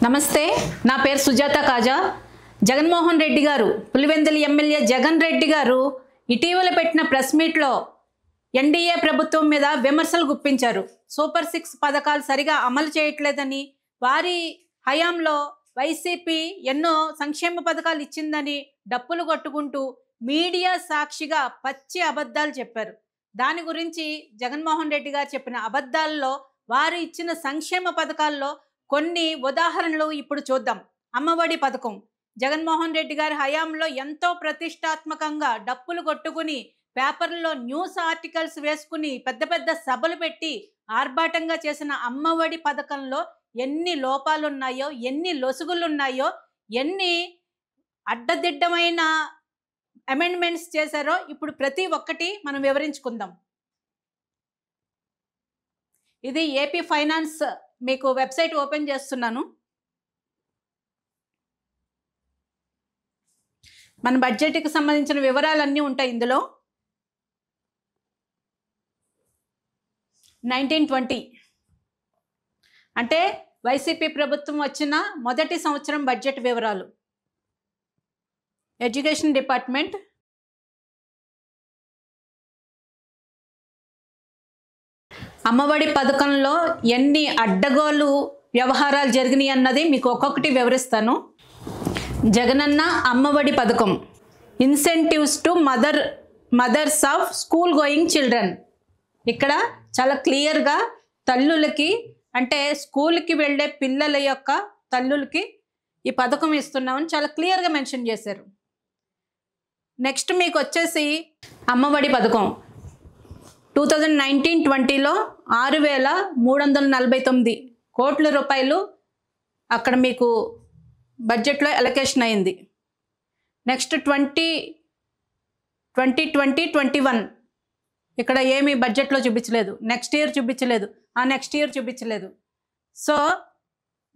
నమస్తే, నా పేరు సుజాత కాజా. జగన్మోహన్ రెడ్డి గారు, పులివెందుల ఎమ్మెల్యే జగన్ రెడ్డి గారు ఇటీవల పెట్టిన ప్రెస్ మీట్లో ఎన్డీఏ ప్రభుత్వం మీద విమర్శలు గుప్పించారు. సూపర్ 6 పథకాలు సరిగా అమలు చేయట్లేదని, వారి హయాంలో వైసీపీ ఎన్నో సంక్షేమ పథకాలు ఇచ్చిందని డప్పులు కొట్టుకుంటూ మీడియా సాక్షిగా పచ్చి అబద్ధాలు చెప్పారు. దాని గురించి జగన్మోహన్ రెడ్డి గారు చెప్పిన అబద్ధాల్లో వారు ఇచ్చిన సంక్షేమ పథకాల్లో కొన్ని ఉదాహరణలు ఇప్పుడు చూద్దాం. అమ్మఒడి పథకం జగన్మోహన్ రెడ్డి గారి హయాంలో ఎంతో ప్రతిష్టాత్మకంగా డప్పులు కొట్టుకుని పేపర్లలో న్యూస్ ఆర్టికల్స్ వేసుకుని పెద్ద పెద్ద సభలు పెట్టి ఆర్భాటంగా చేసిన అమ్మఒడి పథకంలో ఎన్ని లోపాలు ఉన్నాయో, ఎన్ని లొసుగులు ఉన్నాయో, ఎన్ని అడ్డదిడ్డమైన అమెండ్మెంట్స్ చేశారో ఇప్పుడు ప్రతి ఒక్కటి మనం వివరించుకుందాం. ఇది ఏపీ ఫైనాన్స్ మీకు వెబ్సైట్ ఓపెన్ చేస్తున్నాను. మన బడ్జెట్కి సంబంధించిన వివరాలన్నీ ఉంటాయి ఇందులో. 1920 అంటే వైసీపీ ప్రభుత్వం వచ్చిన మొదటి సంవత్సరం బడ్జెట్ వివరాలు. ఎడ్యుకేషన్ డిపార్ట్మెంట్ అమ్మఒడి పథకంలో ఎన్ని అడ్డగోలు వ్యవహారాలు జరిగినాయి అన్నది మీకు ఒక్కొక్కటి వివరిస్తాను. జగనన్న అమ్మఒడి పథకం, incentives to mothers of school going children. ఇక్కడ చాలా క్లియర్గా తల్లులకి, అంటే స్కూల్కి వెళ్ళే పిల్లల యొక్క తల్లులకి ఈ పథకం ఇస్తున్నామని చాలా క్లియర్గా మెన్షన్ చేశారు. నెక్స్ట్ మీకు వచ్చేసి అమ్మఒడి పథకం 2019-20లో 6,349 కోట్ల రూపాయలు అక్కడ మీకు బడ్జెట్లో అలొకేషన్ అయింది. నెక్స్ట్ 2020-21 ఇక్కడ ఏమీ బడ్జెట్లో చూపించలేదు. నెక్స్ట్ ఇయర్ చూపించలేదు, నెక్స్ట్ ఇయర్ చూపించలేదు. సో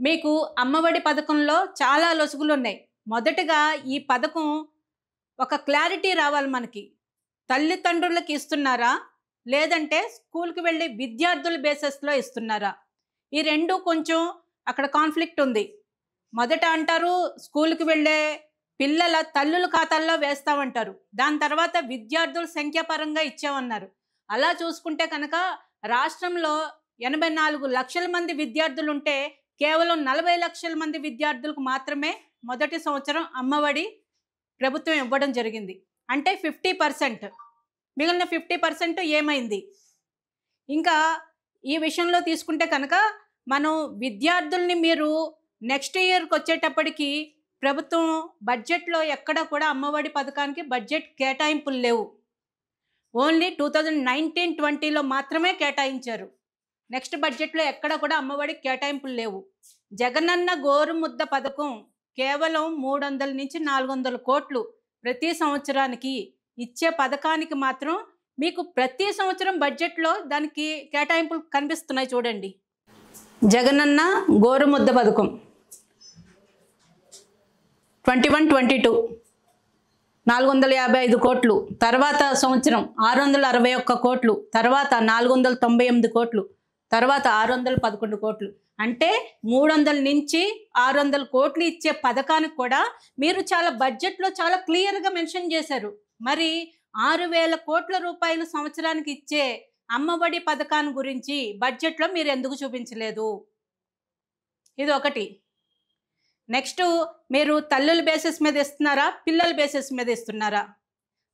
మీకు అమ్మఒడి పథకంలో చాలా లొసుగులు ఉన్నాయి. మొదటగా ఈ పథకం ఒక క్లారిటీ రావాలి మనకి. తల్లిదండ్రులకి ఇస్తున్నారా, లేదంటే స్కూల్కి వెళ్ళే విద్యార్థుల బేసిస్లో ఇస్తున్నారా? ఈ రెండు కొంచెం అక్కడ కాన్ఫ్లిక్ట్ ఉంది. మొదట అంటారు స్కూల్కి వెళ్ళే పిల్లల తల్లుల ఖాతాల్లో వేస్తామంటారు, దాని తర్వాత విద్యార్థుల సంఖ్యాపరంగా ఇచ్చామన్నారు. అలా చూసుకుంటే కనుక రాష్ట్రంలో 84 లక్షల మంది విద్యార్థులు ఉంటే కేవలం 40 లక్షల మంది విద్యార్థులకు మాత్రమే మొదటి సంవత్సరం అమ్మఒడి ప్రభుత్వం ఇవ్వడం జరిగింది. అంటే 50%. మిగిలిన 50% ఏమైంది? ఇంకా ఈ విషయంలో తీసుకుంటే కనుక మనం విద్యార్థుల్ని మీరు నెక్స్ట్ ఇయర్కి వచ్చేటప్పటికి ప్రభుత్వం బడ్జెట్లో ఎక్కడ కూడా అమ్మఒడి పథకానికి బడ్జెట్ కేటాయింపులు లేవు. ఓన్లీ 2019-20లో మాత్రమే కేటాయించారు. నెక్స్ట్ బడ్జెట్లో ఎక్కడ కూడా అమ్మఒడి కేటాయింపులు లేవు. జగనన్న గోరుముద్ద పథకం కేవలం 300 నుంచి 400 కోట్లు ప్రతి సంవత్సరానికి ఇచ్చే పథకానికి మాత్రం మీకు ప్రతి సంవత్సరం బడ్జెట్లో దానికి కేటాయింపులు కనిపిస్తున్నాయి. చూడండి, జగనన్న గోరుముద్ద పథకం 21-22 455 కోట్లు, తర్వాత సంవత్సరం 661 కోట్లు, తర్వాత 498 కోట్లు, తర్వాత 611 కోట్లు. అంటే 300 నుంచి 600 కోట్లు ఇచ్చే పథకానికి కూడా మీరు చాలా బడ్జెట్లో చాలా క్లియర్గా మెన్షన్ చేశారు. మరి 6,000 కోట్ల రూపాయలు సంవత్సరానికి ఇచ్చే అమ్మఒడి పథకాన్ని గురించి బడ్జెట్లో మీరు ఎందుకు చూపించలేదు? ఇది ఒకటి. నెక్స్ట్, మీరు తల్లుల బేసిస్ మీద ఇస్తున్నారా, పిల్లల బేసిస్ మీద ఇస్తున్నారా?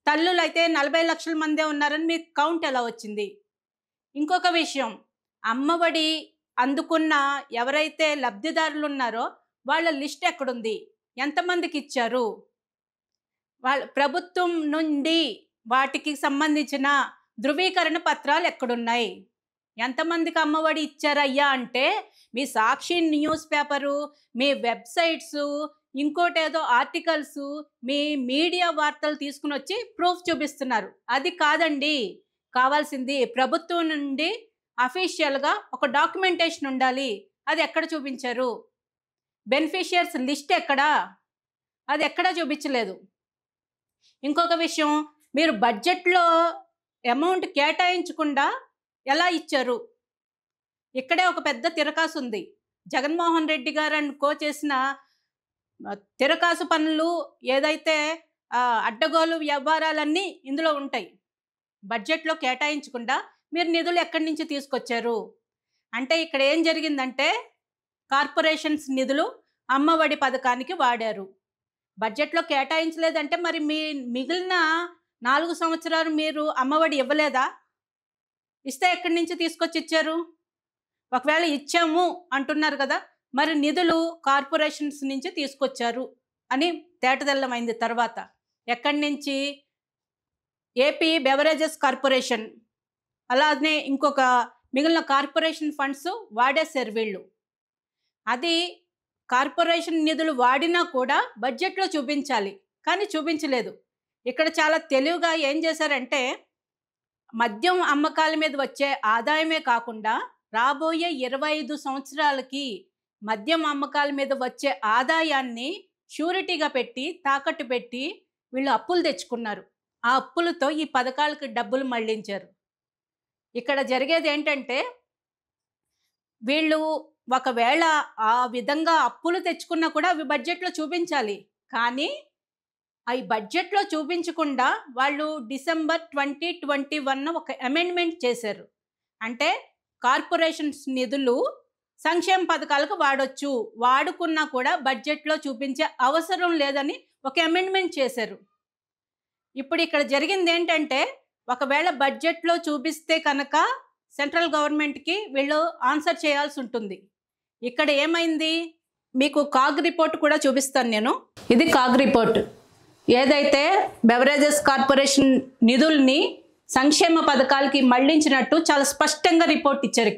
తల్లులు అయితే 40 లక్షల మందే ఉన్నారని మీకు కౌంట్ ఎలా వచ్చింది? ఇంకొక విషయం, అమ్మఒడి అందుకున్న ఎవరైతే లబ్ధిదారులు ఉన్నారో వాళ్ళ లిస్ట్ ఎక్కడుంది? ఎంతమందికి ఇచ్చారు? వాళ్ళ ప్రభుత్వం నుండి వాటికి సంబంధించిన ధృవీకరణ పత్రాలు ఎక్కడున్నాయి? ఎంతమందికి అమ్మఒడి ఇచ్చారయ్యా అంటే మీ సాక్షి న్యూస్ పేపరు, మీ వెబ్సైట్స్, ఇంకోటేదో ఆర్టికల్స్, మీ మీడియా వార్తలు తీసుకుని వచ్చి ప్రూఫ్ చూపిస్తున్నారు. అది కాదండి కావాల్సింది. ప్రభుత్వం నుండి అఫీషియల్గా ఒక డాక్యుమెంటేషన్ ఉండాలి. అది ఎక్కడ చూపించారు? బెనిఫిషియర్స్ లిస్ట్ ఎక్కడా? అది ఎక్కడా చూపించలేదు. ఇంకొక విషయం, మీరు బడ్జెట్లో అమౌంట్ కేటాయించకుండా ఎలా ఇచ్చారు? ఇక్కడే ఒక పెద్ద తిరకాసు ఉంది. జగన్మోహన్ రెడ్డి గారు అండ్ కో చేసిన తిరకాసు పనులు, ఏదైతే అడ్డగోలు వ్యవహారాలన్నీ ఇందులో ఉంటాయి. బడ్జెట్లో కేటాయించకుండా మీరు నిధులు ఎక్కడి నుంచి తీసుకొచ్చారు అంటే ఇక్కడ ఏం జరిగిందంటే కార్పొరేషన్స్ నిధులు అమ్మఒడి పథకానికి వాడారు. బడ్జెట్లో కేటాయించలేదంటే మరి మిగిలిన 4 సంవత్సరాలు మీరు అమ్మఒడి ఇవ్వలేదా? ఇస్తే ఎక్కడి నుంచి తీసుకొచ్చి ఇచ్చారు? ఒకవేళ ఇచ్చాము అంటున్నారు కదా, మరి నిధులు కార్పొరేషన్స్ నుంచి తీసుకొచ్చారు అని తేటతెల్లమైంది. తర్వాత ఎక్కడి నుంచి? ఏపీ బెవరేజెస్ కార్పొరేషన్, అలానే ఇంకొక మిగిలిన కార్పొరేషన్ ఫండ్స్ వాడేశారు వీళ్ళు. అది కార్పొరేషన్ నిధులు వాడినా కూడా బడ్జెట్లో చూపించాలి, కానీ చూపించలేదు. ఇక్కడ చాలా తెలివిగా ఏం చేశారంటే మద్యం అమ్మకాల మీద వచ్చే ఆదాయమే కాకుండా రాబోయే 25 సంవత్సరాలకి మద్యం అమ్మకాల మీద వచ్చే ఆదాయాన్ని షూరిటీగా పెట్టి, తాకట్టు పెట్టి వీళ్ళు అప్పులు తెచ్చుకున్నారు. ఆ అప్పులతో ఈ పథకాలకు డబ్బులు మళ్లించారు. ఇక్కడ జరిగేది ఏంటంటే వీళ్ళు ఒకవేళ ఆ విధంగా అప్పులు తెచ్చుకున్నా కూడా అవి బడ్జెట్లో చూపించాలి, కానీ అవి బడ్జెట్లో చూపించకుండా వాళ్ళు డిసెంబర్ 2021 ఒక అమెండ్మెంట్ చేశారు. అంటే కార్పొరేషన్స్ నిధులు సంక్షేమ పథకాలకు వాడొచ్చు, వాడుకున్నా కూడా బడ్జెట్లో చూపించే అవసరం లేదని ఒక అమెండ్మెంట్ చేశారు. ఇప్పుడు ఇక్కడ జరిగింది ఏంటంటే ఒకవేళ బడ్జెట్లో చూపిస్తే కనుక సెంట్రల్ గవర్నమెంట్కి వీళ్ళు ఆన్సర్ చేయాల్సి ఉంటుంది. ఇక్కడ ఏమైంది, మీకు కాగ్ రిపోర్ట్ కూడా చూపిస్తాను నేను. ఇది కాగ్ రిపోర్ట్, ఏదైతే బెవరేజెస్ కార్పొరేషన్ నిధుల్ని సంక్షేమ పథకాలకి మళ్లించినట్టు చాలా స్పష్టంగా రిపోర్ట్ ఇచ్చారు.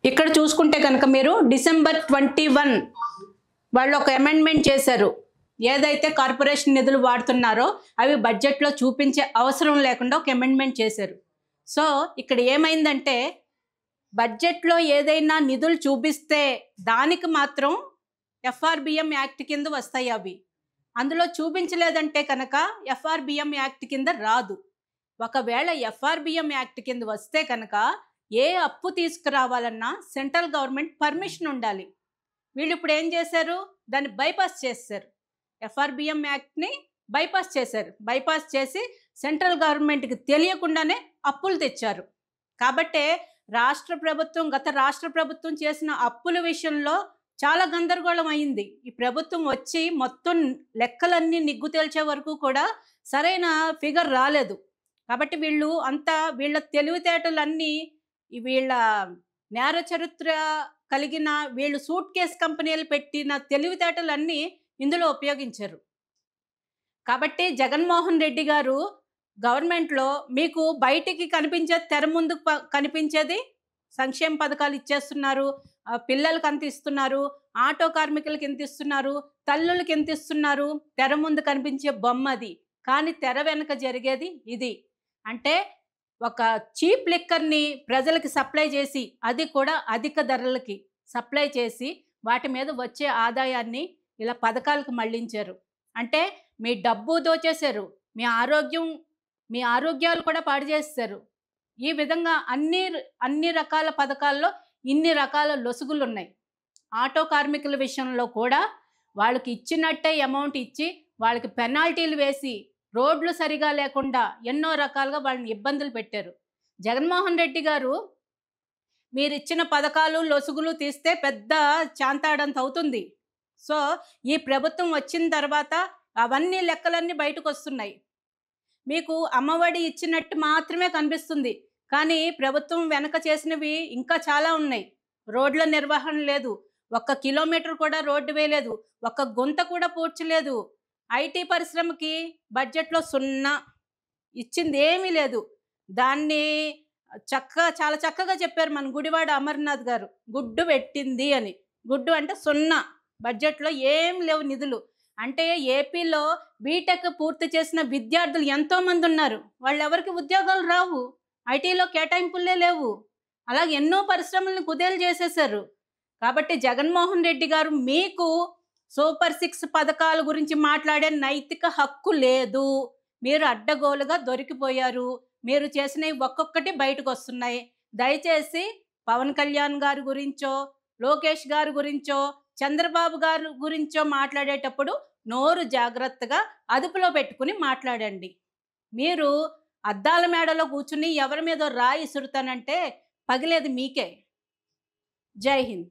ఇక్కడ చూసుకుంటే కనుక మీరు డిసెంబర్ 21 వాళ్ళు ఒక అమెండ్మెంట్ చేశారు. ఏదైతే కార్పొరేషన్ నిధులు వాడుతున్నారో అవి బడ్జెట్లో చూపించే అవసరం లేకుండా ఒక అమెండ్మెంట్ చేశారు. సో ఇక్కడ ఏమైందంటే బడ్జెట్లో ఏదైనా నిధులు చూపిస్తే దానికి మాత్రం ఎఫ్ఆర్బిఎం యాక్ట్ కింద వస్తాయి అవి. అందులో చూపించలేదంటే కనుక ఎఫ్ఆర్బిఎం యాక్ట్ కింద రాదు. ఒకవేళ ఎఫ్ఆర్బిఎం యాక్ట్ కింద వస్తే కనుక ఏ అప్పు తీసుకురావాలన్నా సెంట్రల్ గవర్నమెంట్ పర్మిషన్ ఉండాలి. వీళ్ళు ఇప్పుడు ఏం చేశారు, దాన్ని బైపాస్ చేశారు. ఎఫ్ఆర్బిఎం యాక్ట్ని బైపాస్ చేశారు. బైపాస్ చేసి సెంట్రల్ గవర్నమెంట్కి తెలియకుండానే అప్పులు తెచ్చారు. కాబట్టే గత రాష్ట్ర ప్రభుత్వం చేసిన అప్పుల విషయంలో చాలా గందరగోళం అయింది. ఈ ప్రభుత్వం వచ్చి మొత్తం లెక్కలన్నీ నిగ్గు తేల్చే వరకు కూడా సరైన ఫిగర్ రాలేదు. కాబట్టి వీళ్ళ తెలివితేటలన్నీ, వీళ్ళ నేర చరిత్ర కలిగిన వీళ్ళు సూట్ కేస్ కంపెనీలు పెట్టిన తెలివితేటలన్నీ ఇందులో ఉపయోగించారు. కాబట్టి జగన్మోహన్ రెడ్డి గారు గవర్నమెంట్లో మీకు బయటికి కనిపించే తెర ముందు కనిపించేది సంక్షేమ పథకాలు ఇచ్చేస్తున్నారు, పిల్లలకి అంత ఇస్తున్నారు, ఆటో కార్మికులకి ఎంత ఇస్తున్నారు, తల్లులకి ఎంత ఇస్తున్నారు, తెర ముందు కనిపించే బొమ్మది. కానీ తెర వెనుక జరిగేది ఇది. అంటే ఒక చీప్ లిక్కర్ని ప్రజలకి సప్లై చేసి, అది కూడా అధిక ధరలకి సప్లై చేసి వాటి మీద వచ్చే ఆదాయాన్ని ఇలా పథకాలకు మళ్లించారు. అంటే మీ డబ్బు దోచేశారు, మీ ఆరోగ్యాలు కూడా పాడు చేస్తారు. ఈ విధంగా అన్ని రకాల పథకాల్లో ఇన్ని రకాల లొసుగులు ఉన్నాయి. ఆటో కార్మికుల విషయంలో కూడా వాళ్ళకి ఇచ్చినట్టే అమౌంట్ ఇచ్చి వాళ్ళకి పెనాల్టీలు వేసి రోడ్లు సరిగా లేకుండా ఎన్నో రకాలుగా వాళ్ళని ఇబ్బందులు పెట్టారు. జగన్మోహన్ రెడ్డి గారు మీరు ఇచ్చిన పథకాలు లొసుగులు తీస్తే పెద్ద చాంతాడంత అవుతుంది. సో ఈ ప్రభుత్వం వచ్చిన తర్వాత అవన్నీ లెక్కలన్నీ బయటకు వస్తున్నాయి. మీకు అమ్మఒడి ఇచ్చినట్టు మాత్రమే కనిపిస్తుంది, కానీ ప్రభుత్వం వెనక చేసినవి ఇంకా చాలా ఉన్నాయి. రోడ్ల నిర్వహణ లేదు, 1 కిలోమీటర్ కూడా రోడ్డు వేయలేదు, 1 గుంత కూడా పూడ్చలేదు. ఐటీ పరిశ్రమకి బడ్జెట్లో 0 ఇచ్చింది ఏమీ లేదు. దాన్ని చాలా చక్కగా చెప్పారు మన గుడివాడ అమర్నాథ్ గారు, గుడ్డు పెట్టింది అని. గుడ్డు అంటే 0, బడ్జెట్లో ఏం లేవు నిధులు. అంటే ఏపీలో బీటెక్ పూర్తి చేసిన విద్యార్థులు ఎంతోమంది ఉన్నారు, వాళ్ళు ఎవరికి ఉద్యోగాలు రావు, ఐటీలో కేటాయింపులే లేవు. అలాగే ఎన్నో పరిశ్రమలను కుదేలు చేసేశారు. కాబట్టి జగన్మోహన్ రెడ్డి గారు మీకు సూపర్ 6 పథకాల గురించి మాట్లాడే నైతిక హక్కు లేదు. మీరు అడ్డగోలుగా దొరికిపోయారు. మీరు చేసినవి ఒక్కొక్కటి బయటకు వస్తున్నాయి. దయచేసి పవన్ కళ్యాణ్ గారి గురించో, లోకేష్ గారి గురించో, చంద్రబాబు గారి గురించో మాట్లాడేటప్పుడు నోరు జాగ్రత్తగా అదుపులో పెట్టుకుని మాట్లాడండి. మీరు అద్దాల మేడలో కూర్చుని ఎవరి మీదో రాయి ఇసురుతానంటే పగిలేది మీకే. జై హింద్.